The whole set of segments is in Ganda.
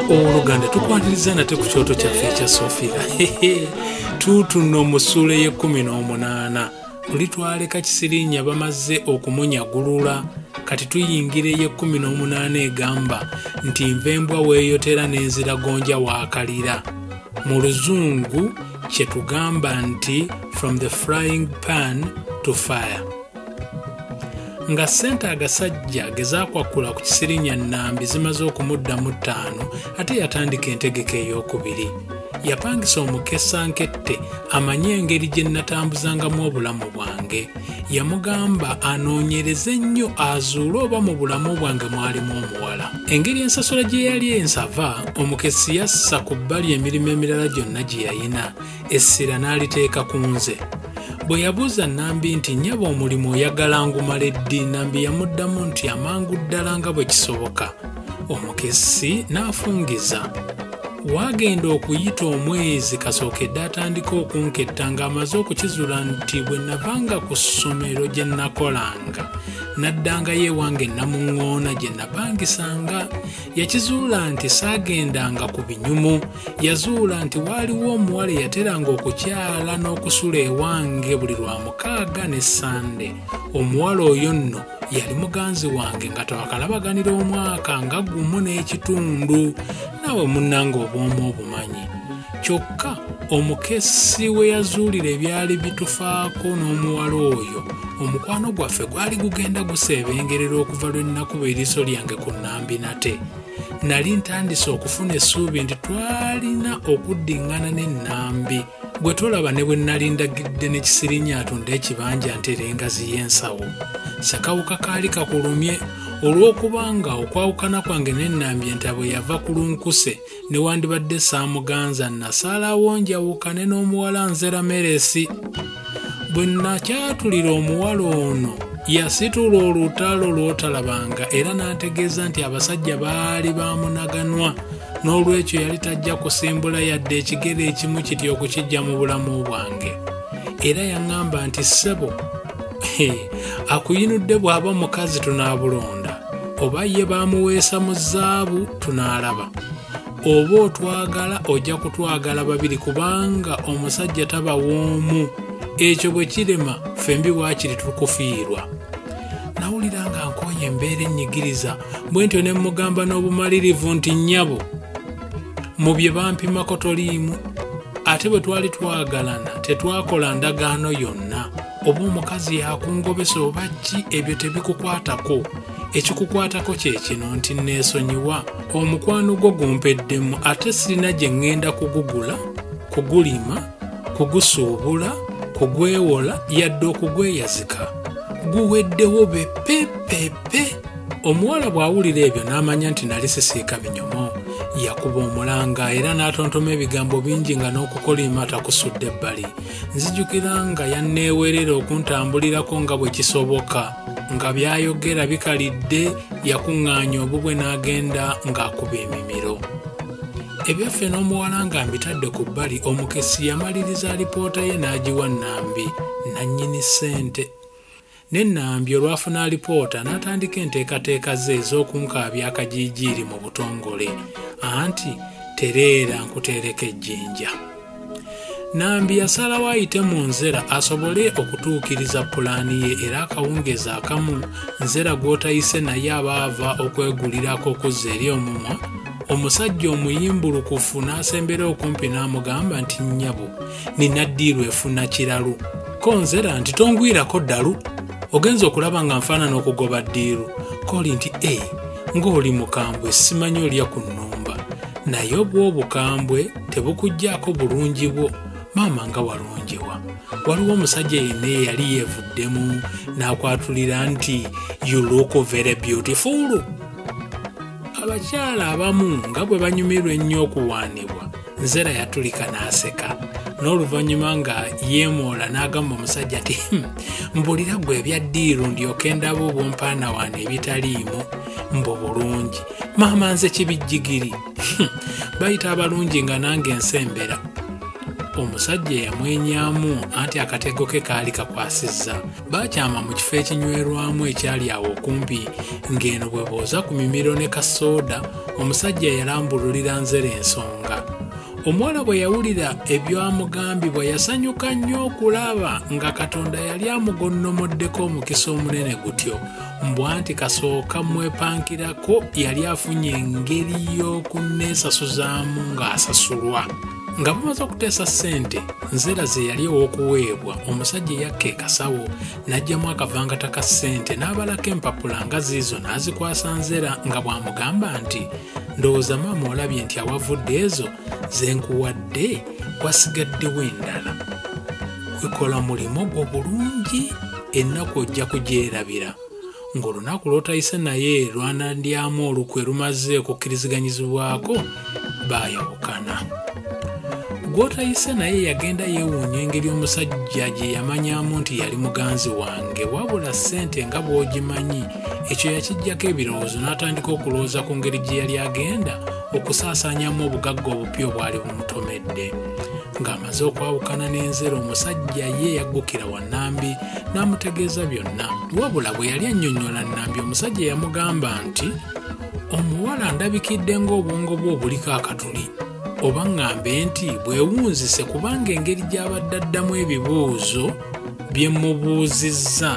Oluganda tukwatiriza nate ku kyoto kyaffe ekya Sofia. Tuutuno musule ye 18 luli twaleka Kisirinya bamaze okumunyagulula kati tuyingire ye 18 egamba nti nvembwa weeyotera n'enziragonja waakalira. Mu Luzungu kye tugamba nti from the frying pan to fire. Nga ssente agasajja gezaakwakula ku Kisirinya Nambi zimaze okumuddamu 5 ate yatandika entegeka ey'okubiri. Yapangisa omukesa Nkette amanye engeri gye natambuzangamu obulamu bwange. Yamugamba anoonyereze nnyo azuule oba mu bulamu bwange mwalimu omuwala. Engeri ensasula gye yali ensava omukesi yassa ku bbali emirimu emirala gyonna gye yayina, essira n'aliteeka ku nze. Bwe yabuuza Nambi nti nnyaba omulimu oyagala ngumala eddi, Nambi yamuddamu nti amangu ddala nga bwe kisoboka. Omukesi n'afungiza. Wagenda okuyita omwezi kasookedde atandika okunketta ng'amaze okukizuula nti bwe navanga ku ssomero gye nakolanga naddangayo ewange namuŋŋoona gye napangisanga. Yakizuula nti saagendanga ku binyumu. Yazuula nti waaliwo omuwala eyateranga okukyala n'okusula ewange buli Lwamukaaga ne Sande. Omuwala oyo nno yali muganzi wange nga twakalabaganira omwaka nga gumu n'ekitundu. Naawe munnanga obwomu obumanyi. Kyokka omukesi we yazuulira ebyali bitufaako n'omuwala oyo, omukwano gwaffe gwali gugenda guseebengerera okuva lwe nnakuba eriiso lyange ku Nambi nate. Nali ntandise okufuna essuubi nti twalina okuddiŋŋana ne Nambi. Bwe tolaba ne bwe nali ndagidde ne Kisirinya atunda ekibanja ntere engazi y'ensawo. Sakawuka kaali kakulumye olw'okubanga okwawukana kwange ne Nambi entabo yava ku lunkuse ne wandibadde saamuganza nasaalawo njawukane n'omuwala Nzera Meresi. Bwe nakyatulira omuwala ono yasitula olutalo lw'otalabanga era n'antegeeza nti abasajja baali baamunaganwa, n'olwekyo yali tajja kusimbula yadde ekigere ekimu kiti okukijja mu bulamu bwange. Era yaŋŋamba nti ssebo, akuyinudde bw'aba mukazi tunaabulonda, oba ye baamuweesa mu zaabu tunaalaba. Oba otwagala ojja kutwagala babiri kubanga omusajja taba w'omu. Ekyo bwe kirema fembi waakiri tukufiirwa. Nawulira nga nkoye embeera ennyigiriza bwe ntyo ne mugamba n'obumalirivu nti nnyabo mu bye bampimako toliimu. Ate bwe twali twagalana tetwakola ndagaano yonna. Oba omukazi yakungobesa oba ki, ebyo tebikukwatako. Ekikukwatako kye kino nti neesonyiwa omukwano gwo gumpeddemu ate sirina gye ŋŋenda kugugula, kugulima, kugusuubula, kugwewola yadde okugweyazika. Guweddewo be pepepe. Omuwala bw'awulira ebyo n'amanya nti nali sisiika binyomo. Yakuba omulanga era n'atontoma ebigambo bingi nga n'okukolima takusudde ebbali. Nzijukira nga yanneewerera okuntambulirako nga bwe kisoboka. Nga byayogera bikalidde yakuŋŋaanya obubwe n'agenda ng'akuba emimiro. Ebyaffe n'omuwala nga mbitadde ku bbali, omukesi yamaliriza alipoota ye n'agiwa Nambi, nannyini ssente. Ne Nambi olwafuna alipoota n'atandika enteekateeka ze ez'okunkaabya akajiijiiri mu butongole. Anti tereera nkuteereka ejjinja. Nambi yasalawo ayite mu Nzera asobole okutuukiriza pulaani ye era akawungeeza akamu Nzera gw'otayise naye abaava okwegulirako okuzza eri omumwa. Omusajja omuyimbulukufu n'asembera okumpi n'amugamba nti nnyabo nina ddiiru efuna kiralu. Ko Nzera nti tongwirako ddalu, ogenza okulaba nga nfaanana okugoba ddiiru. Koli nti ng'oli mukambwe simanyi olya ku nnumba, naye obw'obukambwe tebukuggyako bulungi bwo. Maama nga walungiwa. Waliwo omusajja yenna eyali yeevuddemu n'akwatulira nti you look very beautiful. Abakyala abamu nga bwe banyumirwa ennyo okuwaanibwa, Nzera yatulika n'aseka. N'oluvannyuma nga yeemoola n'agamba omusajja nti mbulira gwe ebya ddiiru ndyoke ndaba obwompaana waana ebitaliimu mbu bulungi. Maama nze kibijjigiri. Bayita abalungi nga nange ensembera. omusajja yamwenyaamu anti akatego ke kaali kakwasizza. Baakyama mu kifo ekinywerwamu ekyali awo okumpi, ng'eno bwe booza ku mimiro ne kasooda, omusajja yalambululira Nzere ensonga. Omuwala bwe yawulira ebyo amugambibwa yasanyuka nnyo okulaba nga Katonda yali amugonnomoddeko omukisa omunene gutyo, mbw anti kasooka mwepankirako yali afunye engeri y'okunneesasuzaamu ng'asasulwa. Nga bamaze okuteesa ssente, Nzera ze yali ow'okuweebwa, omusajja yakka ekasawo n'aggyamu akavangata ka ssente n'abalako empapula nga ziizo n'azikwasa Nzera nga bw'amugamba nti, ndowooza maama olabye nti awavudde ezo ze nkuwadde wasigaddewo endala. Wekola mulimo gwo bulungi, ennaku ojja kugyerabira. Ng'olunaku lw'otayise naye lwanandyamu olukwe lumaze okukkiriziganyizibwako, baayawukana. Gw'otayise naye yagenda yeewuunya engeri omusajja gye yamanyaamu nti yali muganzi wange, wabula ssente nga bw'ogimanyi, ekyo yakiggyako ebirowoozo n'atandika okulowooza ku ngeri gye yali agenda okusaasaanyamu obugagga obupya obwali bumutomedde. Ng'amaze okwawukana n'Enzera, omusajja ye yaggukira wa Nambi n'amutegeeza byonna, wabula bwe yali annyonnyola Nambi, omusajja yamugamba nti, omuwala ndabikidde ng'obwongo bwe obuliko akatuli, oba ŋŋambe nti bwewunzise kubanga engeri gy'abadde addamu ebibuuzo bye mubuuzizza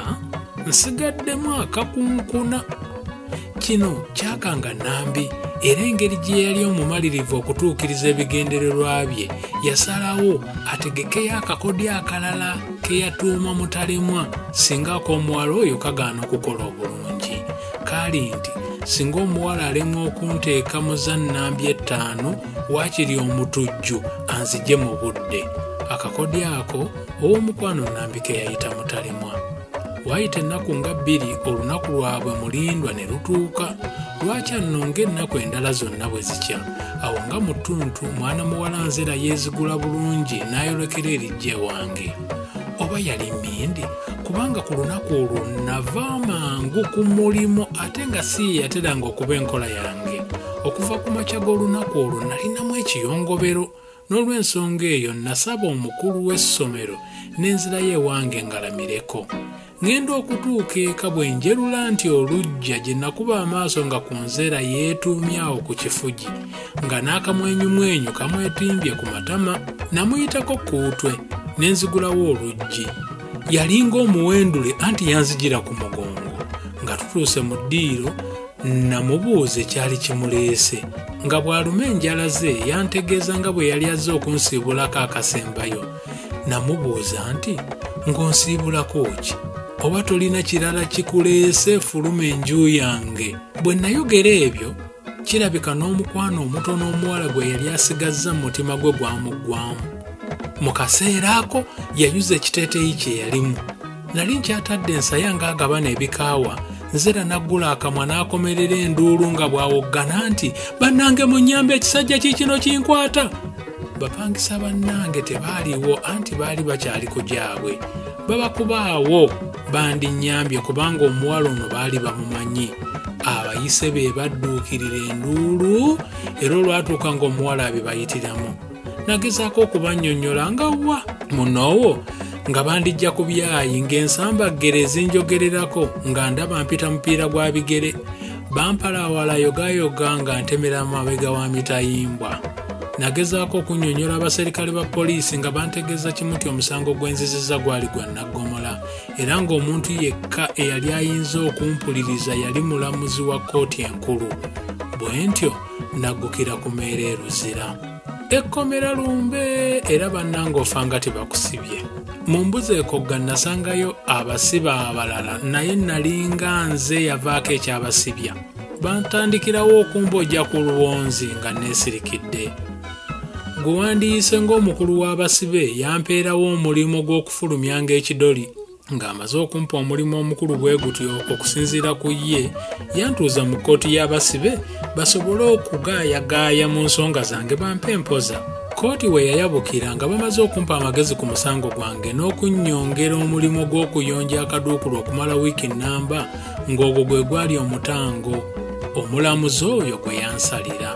nsigaddemu akakunkuna. Kino kyakanga Nambi, era engeri gye yali omumalirivu okutuukiriza ebigendererwa bye, yasalawo ategekeyo akakodyo akalala ke yatuuma Mutalemwa singa ak'omuwala oyo kagaana okukola obulungi. Kaali nti singa omuwala alemwa okunteeka mu za Nambi 5 waakiri omutujju anzigye mu budde. Akakodyo ako ow'omukwano Nambi ke yayita Mutalemwa. Waayita ennaku nga 2 olunaku lwabwe mulindwa ne lutuuka. Lwaki annonga ennaku endala zonna bwe zikya? Awo nga mu ttuntu mwana muwala Nzera yeezigula bulungi n'ayolekera erijje wange. Oba yali mmindi, kubanga ku lunaku olwo nava mangu ku mulimu ate nga si yateranga okuba enkola yange. Okuva ku makya g'olunaku olwo nalinamu ekiyongobero, n'olw'ensonga eyo nasaba omukulu w'essomero n'enzirayo ewange ngalamireko. Ngenda okutuuka eka bwe njerula nti olujja gye nakuba amaaso nga ku Nzera yeetuumye awo ku kifugi, nga n'akamwenyumwenyu kamwetimbye ku matama. Namuyitako kuutwe ne nzigulawo oluggi. Yalinga omuwendule anti yanzigira ku mugongo. Nga tutuuse mu ddiiro namubuuza ekyali kimuleese, nga bw'aluma enjala ze yantegeeza nga bwe yali azze okunsiibulako akasembayo. Namubuuza nti, ng'onsiibulako ki? Oba tolina kirala kikuleese fuluma enju yange? Bwe nayogera ebyo, kirabika n'omukwano omutono omuwala gwe yali asigazza mu mutima gwe gwamuggwamu. Mu kaseera ako yayuza ekiteeteeyi kye yalimu. Nali nkyatadde ensaya ng'agabana ebikaawa, Nzera n'aggula akamwa n'akomerera enduulu nga bw'awoggana nti, bannange munnyambe, ekisajja kiikino kinkwata. Bapangisa bannange tebaaliwo anti baali bakyali ku gyabwe. Babakubaawo bandinnyambye kubanga omuwala ono baali bamumanyi. Abayise be badduukirira enduulu, era olwatuuka ng'omuwala abe bayitiramu. Nagezaako okubannyonnyola nga wa munoowo nga bandijja ku byayi ng'ensambagere ezinjogererako nga ndaba mpita mupiira gwa bigere. Bampalaawala yogayoga nga ntemera amabega wa mitayimbwa. Nagezaako okunnyonnyola abaserikale ba poliisi nga bantegeeza kimu nti omusango gw'enzizizza gwali gwa nnaggomola, era ng'omuntu yekka eyali ayinza okumpuliriza yali mulamuzi wa kkooti enkulu. Bwe ntyo naggukira ku mmeera e Luzira. Ekkomera lumbe, era bannange ofanga tebakusibye. Mu mbuzi ekogga nasangayo abasiba abalala, naye nalinga nze yavaako ekyabasibya. Bantandikirawo okumbojja ku luwonzi nga neesirikidde. Gwe wandiise ng'omukulu w'abasibe yampeerawo omulimu gw'okufulumyanga ekidoli. Ng'amaze okumpa omulimu omukulu bwe gutyo okusinziira ku ye, yantuuza mu kkooti y'abasibe basobole okugaayagaaya mu nsonga zange bampe empoza. Kkooti we yayabukira nga bamaze okumpa amagezi ku musango gwange n'okunnyongera omulimu gw'okuyonja akaduukulu okumala wiiki nnamba, ng'ogwo gwe gwali omutango omulamuzi oyo gwe yansalira.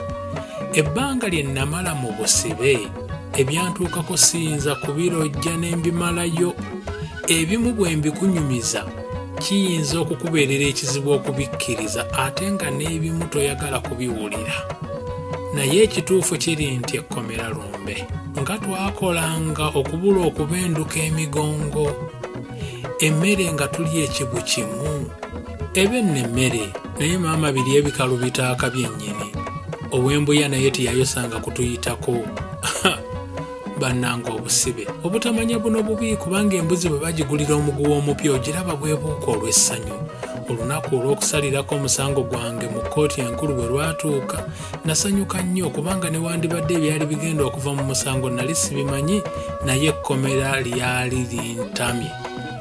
Ebbanga lye namala mu busibe ebyantuukako siyinza kubirojja ne mbimalayo. Ebimu bwe mbikunyumiza kiyinza okukubeerera ekizibu okubikkiriza ate nga n'ebimu toyagala kubiwulira. Naye ekituufu kiri nti ekkomera lumbe nga twakolanga okubula okubenduka emigongo. Emmere nga tuli ekibu kimu. Ebe nno emmere naye maama biri ebikalu bitaaka byennyini. Ow'embuya naye teyayosanga kutuyitako. Bannanga obusibe obutamanya buno bubi kubanga embuzi bwe bagigulira omuguwa omupya ogiraba bwebuuka olw'essanyu. Olunaku olw'okusalirako omusango gwange mu kkooti enkulu bwe lwatuuka nasanyuka nnyo kubanga ne wandibadde ebyali bigenda okuva mu musango nali sibimanyi, naye ekkomera lyali lintamye.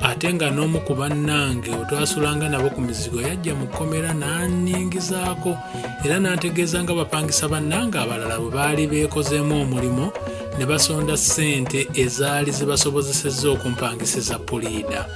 Ate nga n'omu ku bannange bwe twasulanga nabo ku mizigo yajja mu kkomera n'anningizaako era n'antegeeza nga bapangisa bannange abalala bwe baali beekozeemu omulimu ne basonda ssente ezaali zibasobozesezza okumpangisiza puliida.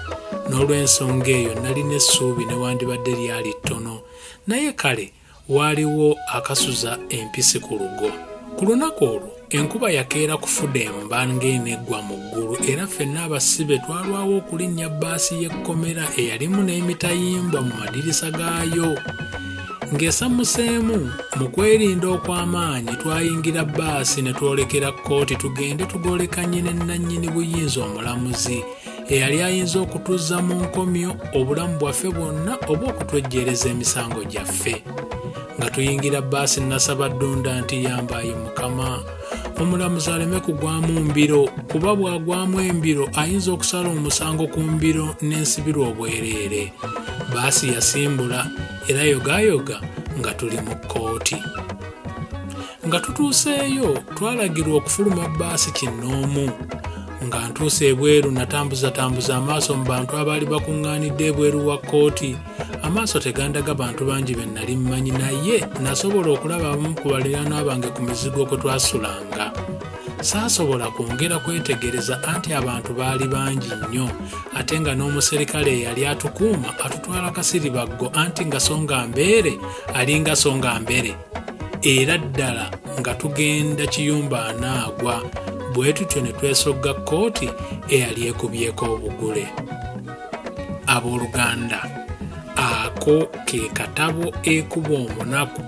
N'olw'ensonga eyo nalina essuubi ne wandibadde lyali ttono, naye kale waaliwo akasuza empisi ku lugo. Ku lunaku olwo enkuba yakeera kufuda emba ng'eneggwa mu ggulu era ffenna abasibe twalwawo okulinnya bbaasi y'ekkomera eyalimu n'emitayimbwa mu madirisa gaayo. Ng'esammuseemu mu kwerinda okw'amaanyi twayingira bbaasi ne twolekera kkooti tugende tugolekanye ne nannyini buyinza omulamuzi eyali ayinza okutuzza mu nkomyo obulamu bwaffe bwonna oba okutwejjeereza emisango gyaffe. Nga tuyingira bbaasi nasaba Ddunda nti yambaayi Mukama, omulamuzi aleme kugwamu mbiro kuba bw'agwamu embiro ayinza okusala omusango ku mbiro n'ensibirwa obwereere. Bbaasi yasimbula era yogayoga nga tuli mu kkooti. Nga tutuuseeyo twalagirwa okufuluma bbaasi kinnoomu. Nga ntuuse ebweru natambuza amaaso mu bantu abaali bakuŋŋaanidde ebweru wa kkooti. Amaaso tegandaga bantu bangi be nali mmanyi, naye nasobola okulaba abamu ku baliraanwa bange ku mizigo kwe twasulanga. Saasobola kwongera kwetegereza anti abantu baali bangi nnyo ate nga n'omuserikale eyali atukuuma atutwala kasiribaggo anti nga songa mbeere alinga songa mbere. Era ddala nga tugenda kiyumba anaagwa bwe tutyo ne twesogga kkooti eyali ekubyeko obugule. Abooluganda, ako ke katabo ekuba omunaku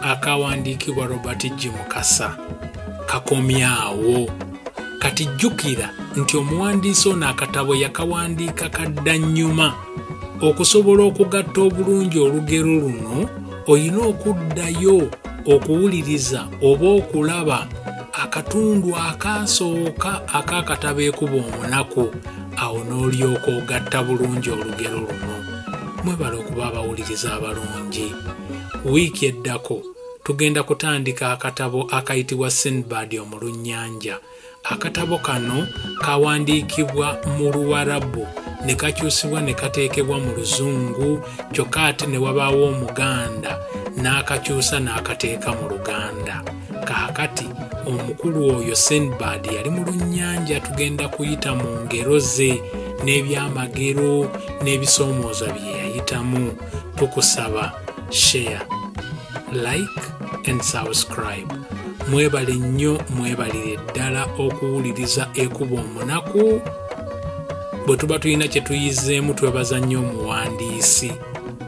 akawandiikibwa Robert G. Mukasa. Kakomyawo. Kati jjukira nti omuwandiisi ono akatabo yakawandiika kadda nnyuma. Okusobola okugatta obulungi olugero luno olina okuddayo okuwuliriza oba okulaba akatundu akasooka ak'akatabo ekuba omunaku, awo n'olyoka ogatta bulungi olugero luno. Mwebale okuba abawuliriza abalungi. Wiiki eddako tugenda kutandika akatabo akayitibwa Sinbad omulunnyanja. Akatabo kano kawandiikibwa mu Luwarabu ne kakyusibwa ne kateekebwa mu Luzungu, kyokka ate ne wabaawo Omuganda n'akakyusa n'akateeka mu Luganda. Kaakati omukulu oyo Sinbad yali mu lunnyanja tugenda kuyita mu ngero ze n'ebyamagero n'ebisoomooza bye yayitamu. Tukusaba share, like and subscribe. Mwebale nnyo, mwebalire ddala okuwuliriza ekuba omunaku. Bwe tuba tulina kye tuyizeemu twebaza nnyo omuwandiisi.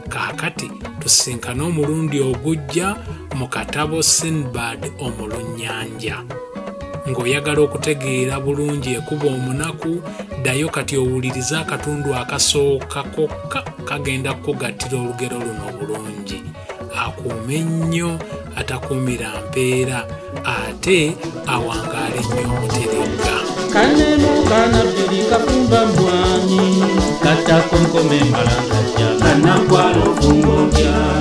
Kaakati tusinkane omulundi ogujja mu katabo Sinbad omulunnyanja. Ng'oyagala okutegeera bulungi ekuba omunaku, ddayo kati owulirize akatundu akasooka kokka kagenda kukugattira olugero luno bulungi. Akuume nnyo, atakuumira mpeera, ate awangaale nnyo omuteregga. Kaneno kanabiri kafumba mwanyi, katakonkome mbalangajja, kanakwalo fungobya.